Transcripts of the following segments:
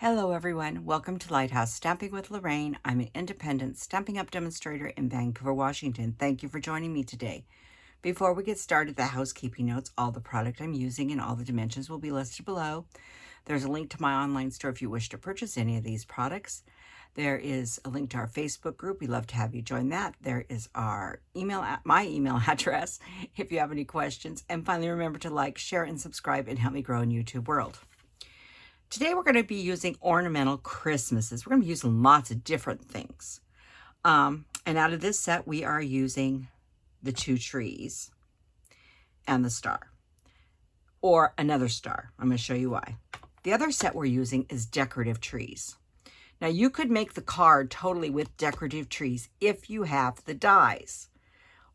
Hello everyone, welcome to Lighthouse Stamping with Lorraine. I'm an independent Stampin' Up! Demonstrator in Vancouver, Washington. Thank you for joining me today. Before we get started, the housekeeping notes, all the product I'm using and all the dimensions will be listed below. There's a link to my online store if you wish to purchase any of these products. There is a link to our Facebook group. We'd love to have you join that. There is our my email address if you have any questions. And finally, remember to like, share, and subscribe and help me grow in YouTube world. Today we're going to be using Ornamental Christmases. We're going to be using lots of different things. And out of this set, we are using the two trees and the star. Or another star. I'm going to show you why. The other set we're using is Decorative Trees. Now you could make the card totally with Decorative Trees if you have the dies.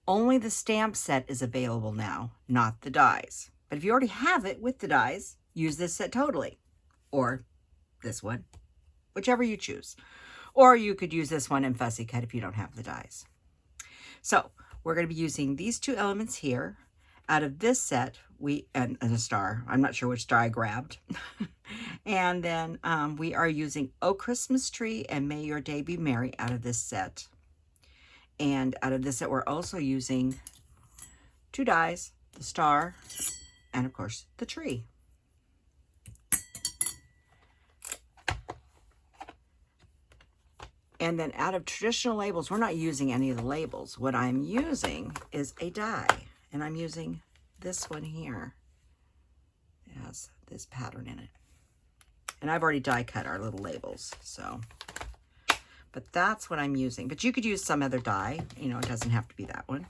Only the stamp set is available now, not the dies. But if you already have it with the dies, use this set totally. Or this one, whichever you choose. Or you could use this one in Fussy Cut if you don't have the dies. So we're going to be using these two elements here. Out of this set, and a star. I'm not sure which star I grabbed. And then we are using Oh Christmas Tree and May Your Day Be Merry out of this set. And out of this set, we're also using two dies, the star, and of course, the tree. And then out of traditional labels, we're not using any of the labels. What I'm using is a die. And I'm using this one here. It has this pattern in it. And I've already die cut our little labels. But that's what I'm using. But you could use some other die. You know, it doesn't have to be that one.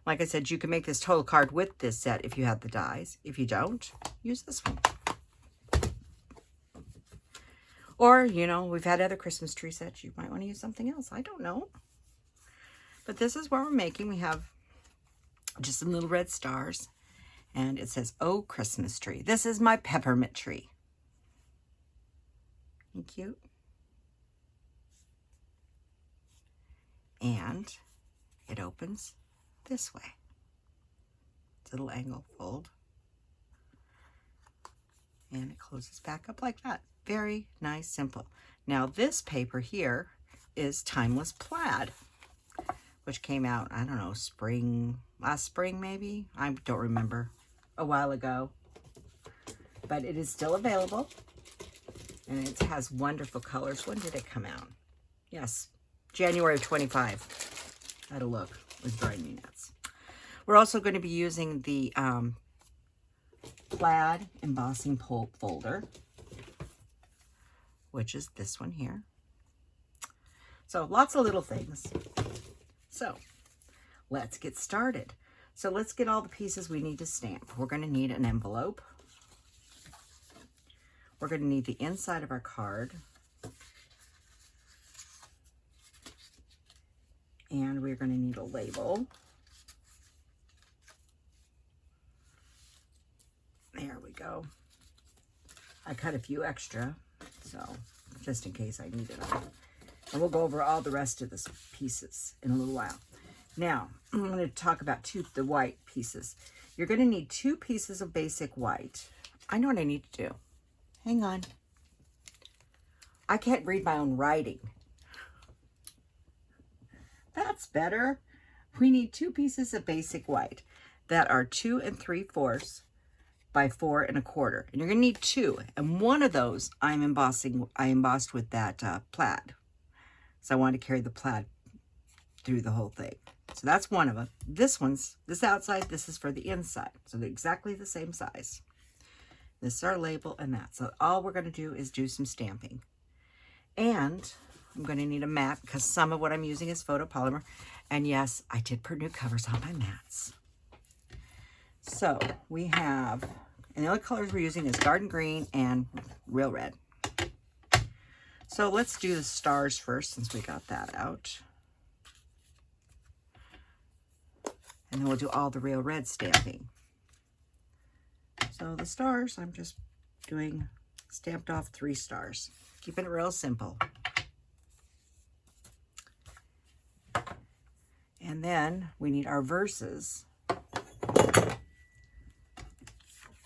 Like I said, you can make this total card with this set if you have the dies. If you don't, use this one. Or, you know, we've had other Christmas tree sets. You might want to use something else. I don't know. But this is what we're making. We have just some little red stars. And it says, Oh, Christmas Tree. This is my peppermint tree. Isn't it cute? And it opens this way. It's a little angle fold. And it closes back up like that. Very nice, simple. Now this paper here is Timeless Plaid, which came out, I don't know, last spring maybe? I don't remember, a while ago. But it is still available. And it has wonderful colors. When did it come out? Yes, January of 25. Had a look. It was driving me nuts. We're also going to be using the Plaid Embossing folder, which is this one here. So lots of little things. So let's get started. So let's get all the pieces we need to stamp. We're going to need an envelope. We're going to need the inside of our card. And we're going to need a label. There we go. I cut a few extra, so just in case I needed them. And we'll go over all the rest of the pieces in a little while. Now, I'm going to talk about the white pieces. You're going to need 2 pieces of basic white. I know what I need to do. Hang on. I can't read my own writing. That's better. We need 2 pieces of basic white that are 2 3/4 by 4 1/4. And you're going to need 2. And one of those I embossed with that plaid. So I want to carry the plaid through the whole thing. So that's one of them. This outside, this is for the inside. So they're exactly the same size. This is our label and that. So all we're going to do is do some stamping. And I'm going to need a mat because some of what I'm using is photopolymer. And yes, I did put new covers on my mats. So we have, and the only colors we're using is Garden Green and Real Red. So let's do the stars first since we got that out. And then we'll do all the Real Red stamping. So the stars, I'm just doing stamped off 3 stars. Keeping it real simple. And then we need our verses.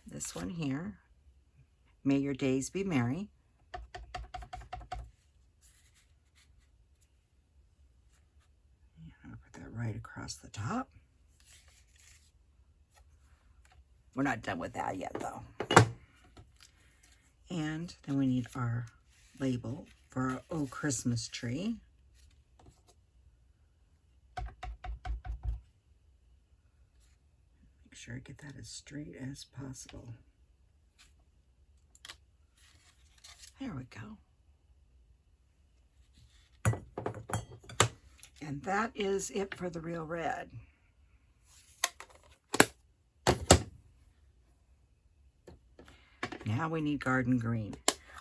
This one here, May Your Days Be Merry. across the top. We're not done with that yet though. And then we need our label for our Oh Christmas Tree. Make sure I get that as straight as possible. There we go. And that is it for the Real Red. Now we need Garden Green.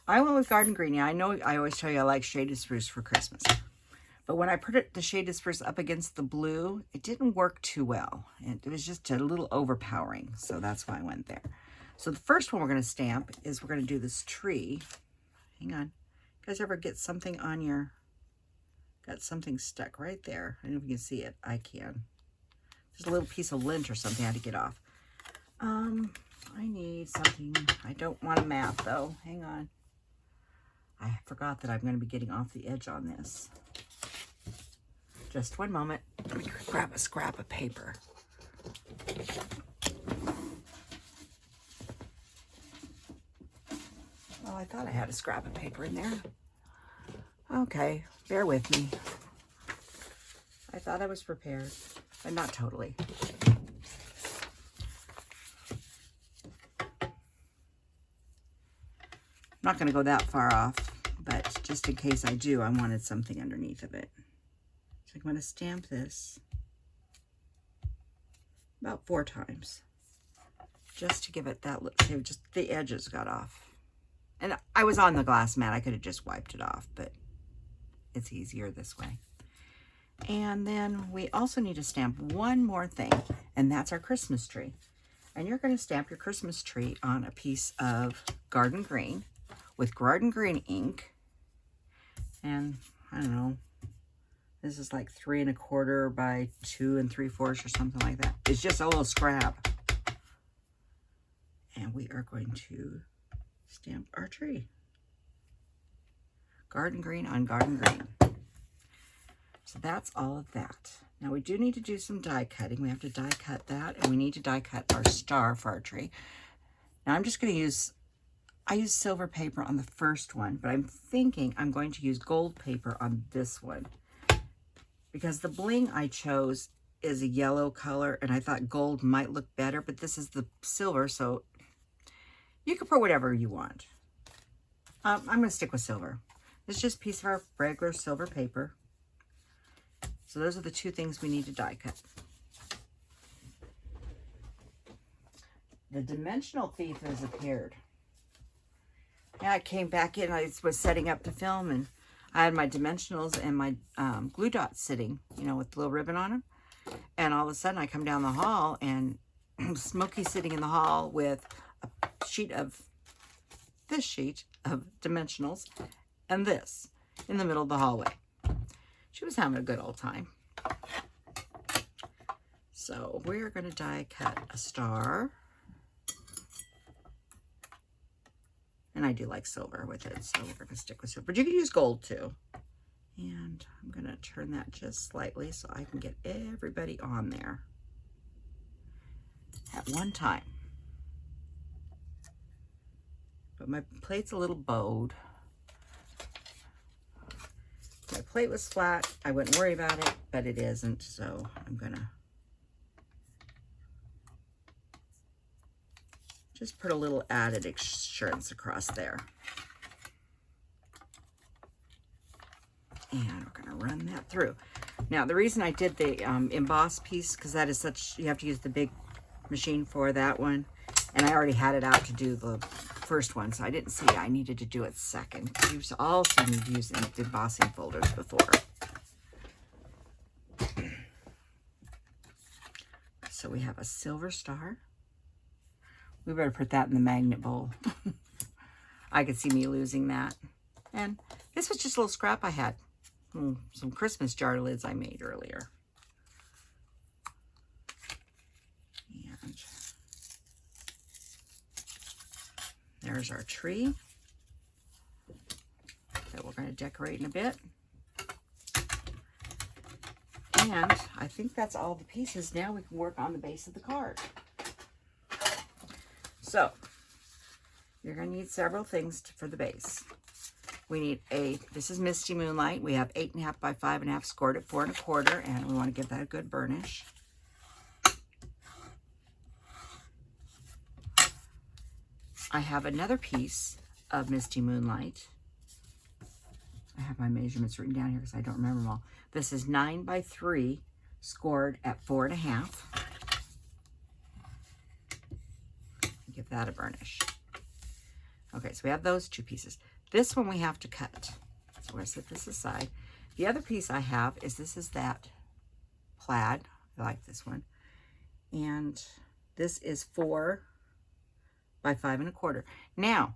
I went with Garden Green. Yeah, I know I always tell you I like Shaded Spruce for Christmas. But when I put the Shaded Spruce up against the blue, it didn't work too well. It was just a little overpowering. So that's why I went there. So the first one we're going to stamp is we're going to do this tree. Hang on. You guys ever get something on your... Got something stuck right there. I don't know if you can see it. I can. Just a little piece of lint or something I had to get off. I need something. I don't want a mat though. Hang on. I forgot that I'm going to be getting off the edge on this. Just one moment. Let me grab a scrap of paper. Oh, I thought I had a scrap of paper in there. Okay, bear with me. I thought I was prepared, but not totally. I'm not going to go that far off, but just in case I do, I wanted something underneath of it. So I'm going to stamp this about 4 times, just to give it that look. Just the edges got off. And I was on the glass mat. I could have just wiped it off, but it's easier this way. And then we also need to stamp one more thing, and that's our Christmas tree. And you're going to stamp your Christmas tree on a piece of Garden Green with Garden Green ink. And I don't know, this is like 3 1/4 by 2 3/4 or something like that. It's just a little scrap. And we are going to stamp our tree. Garden Green on Garden Green. So that's all of that. Now we do need to do some die cutting. We have to die cut that, and we need to die cut our star for our tree. Now I'm just going to use, I used silver paper on the first one, but I'm thinking I'm going to use gold paper on this one, because the bling I chose is a yellow color, and I thought gold might look better, but this is the silver, so you can put whatever you want. I'm going to stick with silver. It's just a piece of our regular silver paper. So those are the 2 things we need to die cut. The dimensional thief has appeared. Yeah, I came back in. I was setting up to film, and I had my dimensionals and my glue dots sitting, you know, with the little ribbon on them. And all of a sudden, I come down the hall, and Smokey's sitting in the hall with a sheet of, this sheet of dimensionals, and this in the middle of the hallway. She was having a good old time. So we're going to die cut a star. And I do like silver with it, so we're going to stick with silver. But you can use gold too. And I'm going to turn that just slightly so I can get everybody on there at one time. But my plate's a little bowed. If my plate was flat, I wouldn't worry about it, but it isn't, so I'm gonna just put a little added assurance across there. And we're gonna run that through. Now, the reason I did the emboss piece, because that is such, you have to use the big machine for that one, and I already had it out to do the first one, so I didn't see I needed to do it second. You've also seen me use embossing folders before. So we have a silver star. We better put that in the magnet bowl. I could see me losing that. And this was just a little scrap I had. Some Christmas jar lids I made earlier. And there's our tree that we're going to decorate in a bit. And I think that's all the pieces. Now we can work on the base of the card. So you're going to need several things for the base. We need this is Misty Moonlight. We have 8.5 by 5.5 scored at 4 1/4, and we want to give that a good burnish. I have another piece of Misty Moonlight. I have my measurements written down here because I don't remember them all. This is 9 by 3 scored at 4 1/2. Give that a burnish. Okay, so we have those two pieces. This one we have to cut. So we're going to set this aside. The other piece I have is this is that plaid. I like this one. And this is 4 by 5 1/4. Now,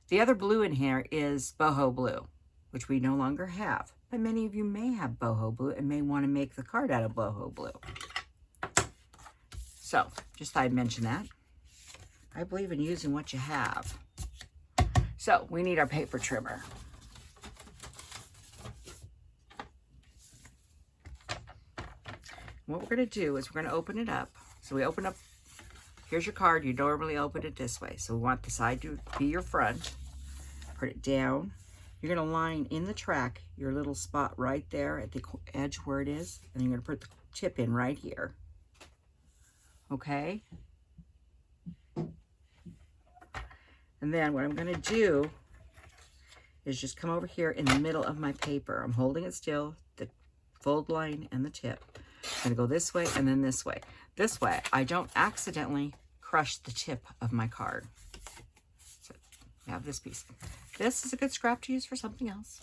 the other blue in here is boho blue, which we no longer have. But many of you may have boho blue and may want to make the card out of boho blue. So, just thought I'd mention that. I believe in using what you have. So, we need our paper trimmer. What we're going to do is we're going to open it up. So we open up, here's your card. You normally open it this way. So we want the side to be your front. Put it down. You're going to line in the track your little spot right there at the edge where it is. And you're going to put the tip in right here. Okay? And then what I'm going to do is just come over here in the middle of my paper. I'm holding it still, the fold line and the tip. I'm going to go this way and then this way. This way, I don't accidentally crush the tip of my card. So I have this piece. This is a good scrap to use for something else.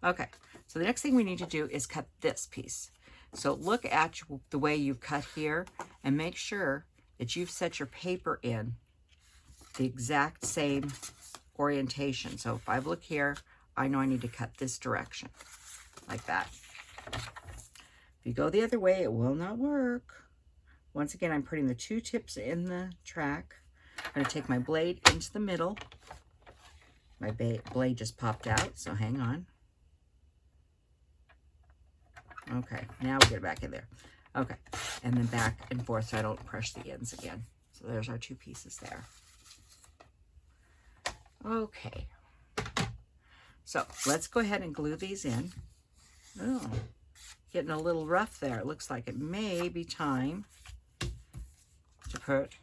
Okay, so the next thing we need to do is cut this piece. So look at the way you've cut here and make sure that you've set your paper in the exact same orientation. So if I look here, I know I need to cut this direction, like that. If you go the other way, it will not work. Once again, I'm putting the two tips in the track. I'm going to take my blade into the middle. My blade just popped out, so hang on. Okay, now we get it back in there. Okay, and then back and forth so I don't crush the ends again. So there's our two pieces there. Okay, so let's go ahead and glue these in. Oh, getting a little rough there. It looks like it may be time to put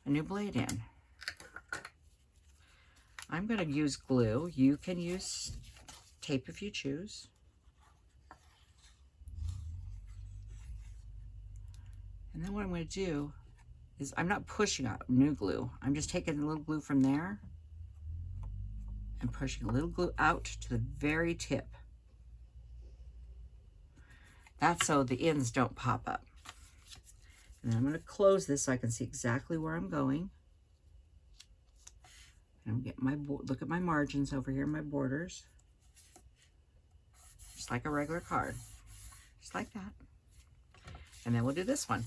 a new blade in. I'm going to use glue. You can use tape if you choose. And then what I'm going to do is I'm not pushing out new glue. I'm just taking a little glue from there and pushing a little glue out to the very tip. That's so the ends don't pop up. And then I'm going to close this so I can see exactly where I'm going. And I'm getting my, look at my margins over here, my borders. Just like a regular card. Just like that. And then we'll do this one.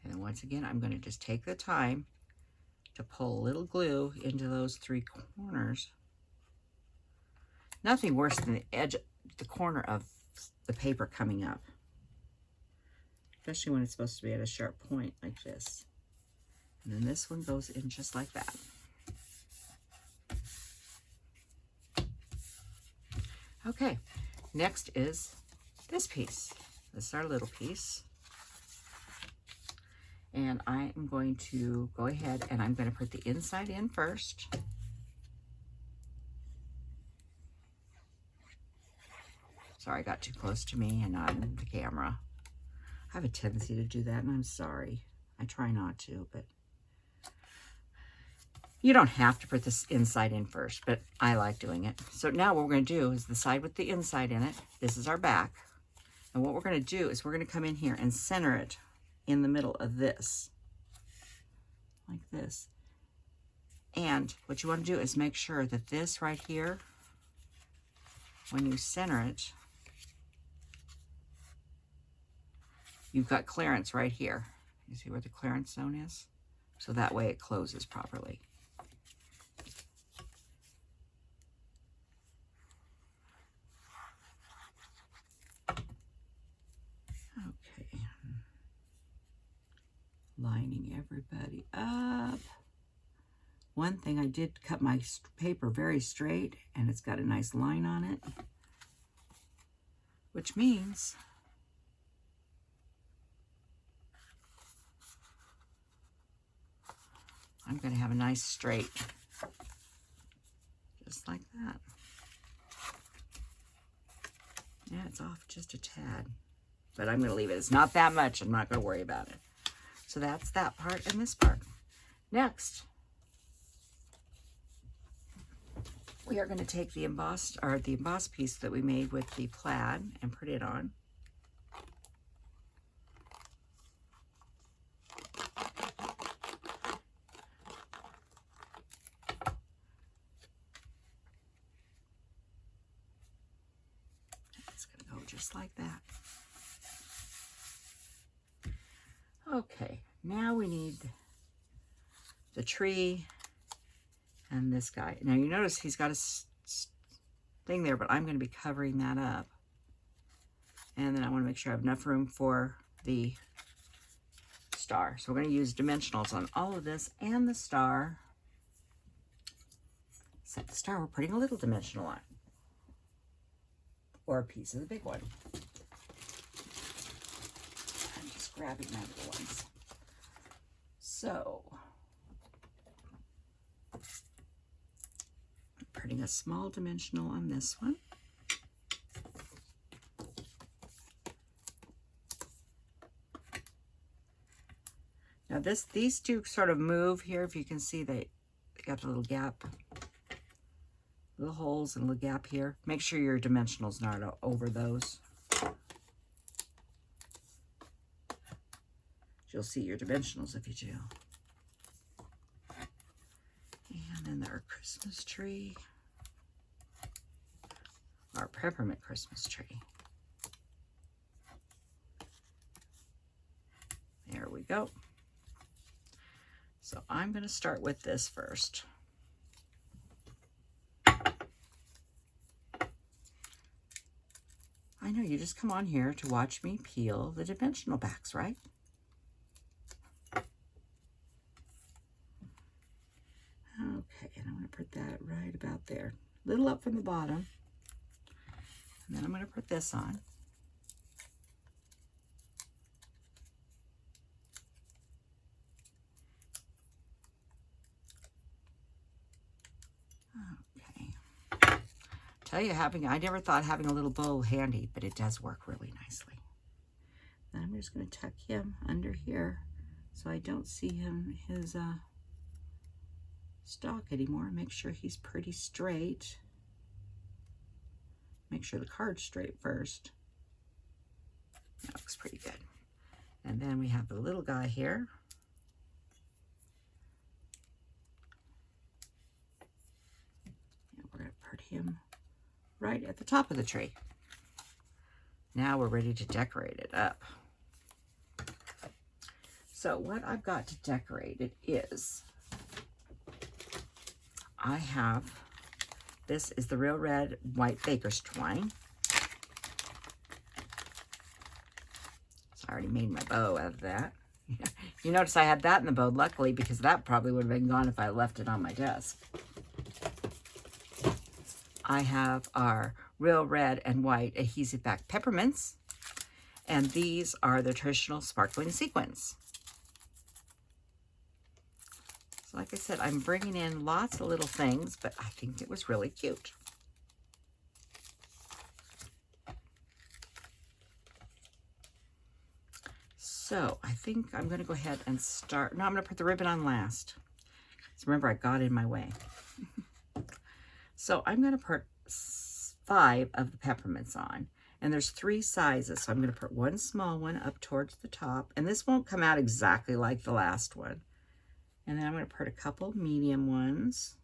And once again, I'm going to just take the time to pull a little glue into those three corners. Nothing worse than the edge, the corner of the paper coming up. Especially when it's supposed to be at a sharp point like this. And then this one goes in just like that. Okay, next is this piece. This is our little piece. And I am going to go ahead and I'm going to put the inside in first. Sorry, I got too close to me and on the camera. I have a tendency to do that, and I'm sorry. I try not to, but you don't have to put this inside in first, but I like doing it. So now what we're going to do is the side with the inside in it. This is our back. And what we're going to do is we're going to come in here and center it in the middle of this, like this. And what you want to do is make sure that this right here, when you center it, you've got clearance right here. You see where the clearance zone is? So that way it closes properly. Okay. Lining everybody up. One thing, I did cut my paper very straight, and it's got a nice line on it, which means I'm going to have a nice straight, just like that. Yeah, it's off just a tad, but I'm going to leave it. It's not that much. I'm not going to worry about it. So that's that part and this part. Next, we are going to take the embossed piece that we made with the plaid and put it on. It's going to go just like that. Okay, now we need the tree and this guy. Now you notice he's got a thing there, but I'm going to be covering that up. And then I want to make sure I have enough room for the star. So we're going to use dimensionals on all of this and the star. Except the star, we're putting a little dimensional on. Or a piece of the big one. I'm just grabbing my little ones. So, I'm putting a small dimensional on this one. Now these two sort of move here. If you can see, they got a little gap, little holes and a little gap here. Make sure your dimensional's not over those. You'll see your dimensionals if you do. And then our Christmas tree, our peppermint Christmas tree. There we go. So I'm going to start with this first. I know you just come on here to watch me peel the dimensional backs, right? Okay, and I'm going to put that right about there. A little up from the bottom. And then I'm going to put this on. Okay. Tell you, I never thought having a little bow handy, but it does work really nicely. Then I'm just going to tuck him under here so I don't see his stalk anymore. Make sure he's pretty straight. Make sure the card's straight first. That looks pretty good. And then we have the little guy here. And we're going to put him right at the top of the tree. Now we're ready to decorate it up. So what I've got to decorate it is, I have, this is the Real Red White Baker's Twine. So I already made my bow out of that. You notice I had that in the bow, luckily, because that probably would have been gone if I left it on my desk. I have our Real Red and White Adhesive-Backed Peppermints. And these are the traditional sparkling sequins. So like I said, I'm bringing in lots of little things, but I think it was really cute. So I think I'm going to go ahead and start. No, I'm going to put the ribbon on last. So remember, I got in my way. So I'm going to put 5 of the peppermints on. And there's 3 sizes. So I'm going to put one small one up towards the top. And this won't come out exactly like the last one. And then I'm going to put a couple medium ones.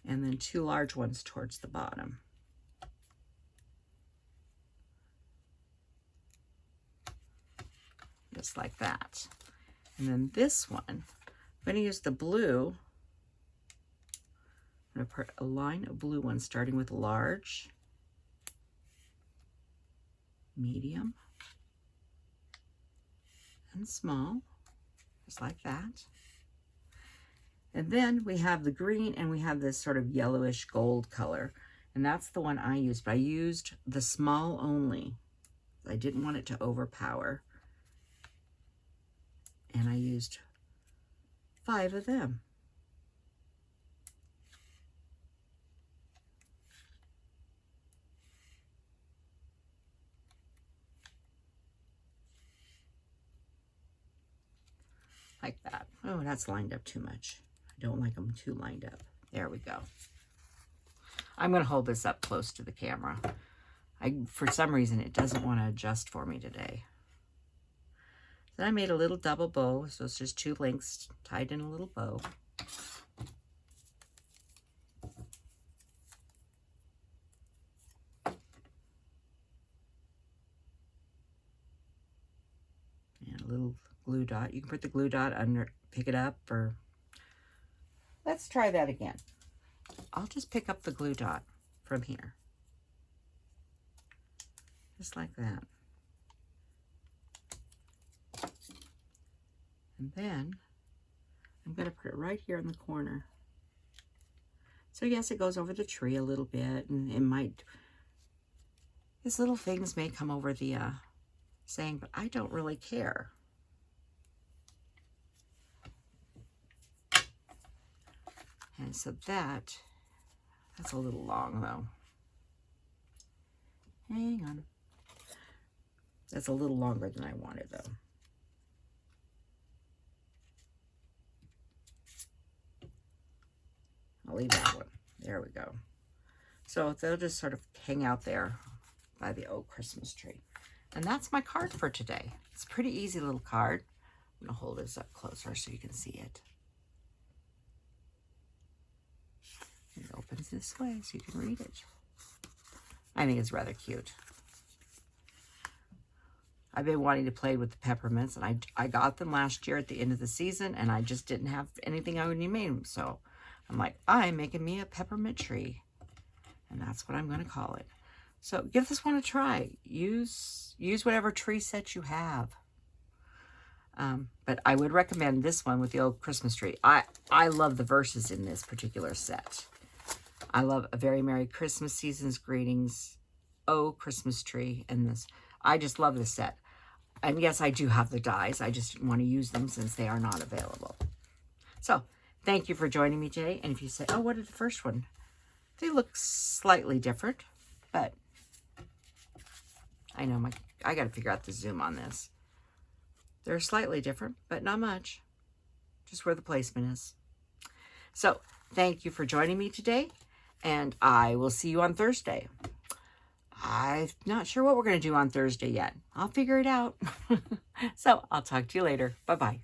And then 2 large ones towards the bottom. Just like that. And then this one, I'm going to use the blue. I'm going to put a line of blue ones starting with large. medium, and small, just like that. And then we have the green, and we have this sort of yellowish gold color. And that's the one I used, but I used the small only. I didn't want it to overpower. And I used 5 of them. Like that. Oh, that's lined up too much. I don't like them too lined up. There we go. I'm going to hold this up close to the camera. For some reason, it doesn't want to adjust for me today. Then I made a little double bow, so it's just 2 links tied in a little bow. And a little glue dot. You can put the glue dot under, pick it up, or let's try that again. I'll just pick up the glue dot from here. Just like that. And then I'm going to put it right here in the corner. So yes, it goes over the tree a little bit, and it might, these little things may come over the saying, but I don't really care. And so that's a little long though. Hang on. That's a little longer than I wanted though. I'll leave that one. There we go. So they'll just sort of hang out there by the oak Christmas tree. And that's my card for today. It's a pretty easy little card. I'm going to hold this up closer so you can see it. It opens this way so you can read it. I think it's rather cute. I've been wanting to play with the peppermints, and I got them last year at the end of the season, and I just didn't have anything I would need made them. So I'm like, I'm making me a peppermint tree, and that's what I'm going to call it. So give this one a try. Use whatever tree set you have. But I would recommend this one with the old Christmas tree. I love the verses in this particular set. I love A Very Merry Christmas, Season's Greetings, Oh Christmas Tree, and this. I just love this set. And yes, I do have the dies. I just want to use them since they are not available. So thank you for joining me today. And if you say, oh, what did the first one? They look slightly different, but I know I got to figure out the zoom on this. They're slightly different, but not much. Just where the placement is. So thank you for joining me today, and I will see you on Thursday. I'm not sure what we're going to do on Thursday yet. I'll figure it out. So I'll talk to you later. Bye-bye.